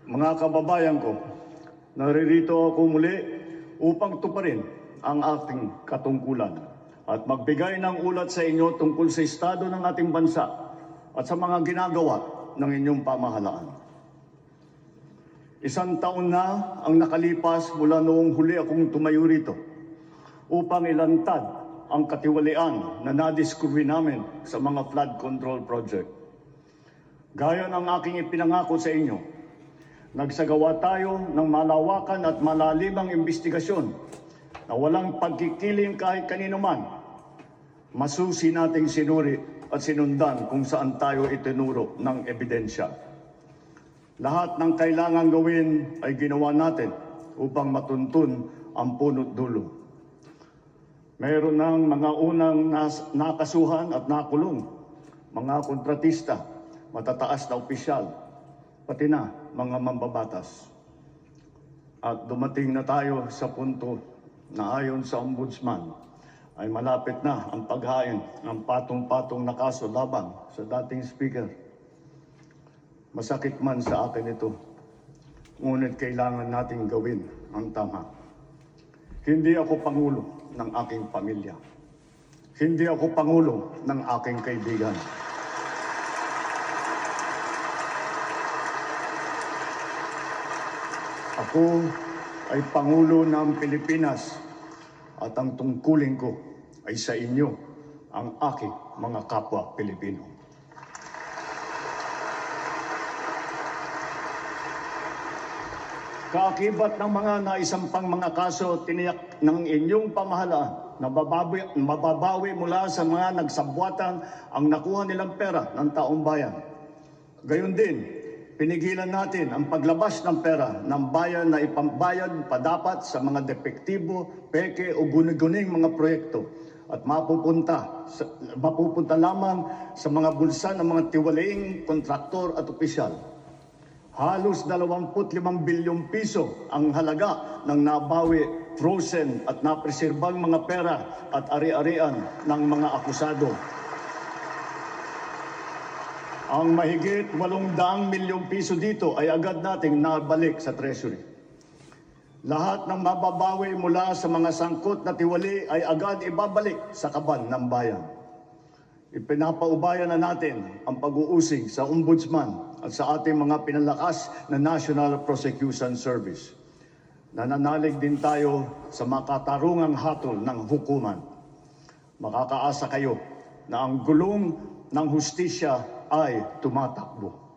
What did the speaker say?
Mga kababayan ko, naririto ako muli upang tuparin ang ating katungkulan at magbigay ng ulat sa inyo tungkol sa estado ng ating bansa at sa mga ginagawa ng inyong pamahalaan. 1 taon na ang nakalipas mula noong huli akong tumayo rito upang ilantad ang katiwalian na nadiskubre namin sa mga flood control project. Gaya ng aking ipinangako sa inyo, nagsagawa tayo ng malawakan at malalimang investigasyon na walang pagkikiling kahit kanino man. Masusi nating sinuri at sinundan kung saan tayo itinuro ng ebidensya. Lahat ng kailangan gawin ay ginawa natin upang matuntun ang punot dulo. Mayroon ng mga unang nakasuhan at nakulong, mga kontratista, matataas na opisyal, pati na mga mambabatas. At dumating na tayo sa punto na ayon sa Ombudsman ay malapit na ang paghain ng patong-patong na kaso laban sa dating speaker. Masakit man sa akin ito, ngunit kailangan nating gawin ang tama. Hindi ako pangulo ng aking pamilya. Hindi ako pangulo ng aking kaibigan. Ako ay Pangulo ng Pilipinas at ang tungkulin ko ay sa inyo, ang aking mga kapwa Pilipino. Kaakibat ng mga naisampang mga kaso, tiniyak ng inyong pamahalaan na mababawi mula sa mga nagsabwatan ang nakuha nilang pera ng taong bayan. Gayon din, pinigilan natin ang paglabas ng pera ng bayan na ipambayad pa dapat sa mga depektibo, peke o guni-guning mga proyekto at mapupunta lamang sa mga bulsa ng mga tiwalaing kontraktor at opisyal. Halos 25 bilyong piso ang halaga ng nabawi, frozen at napreserbang mga pera at ari-arian ng mga akusado. Ang mahigit 800 milyong piso dito ay agad nating nabalik sa Treasury. Lahat ng mababawi mula sa mga sangkot na tiwali ay agad ibabalik sa kaban ng bayan. Ipinapaubayan na natin ang pag-uusig sa Ombudsman at sa ating mga pinalakas na National Prosecution Service. Nananalig din tayo sa makatarungang hatol ng hukuman. Makakaasa kayo na ang gulong ng hustisya ay tumatakbo.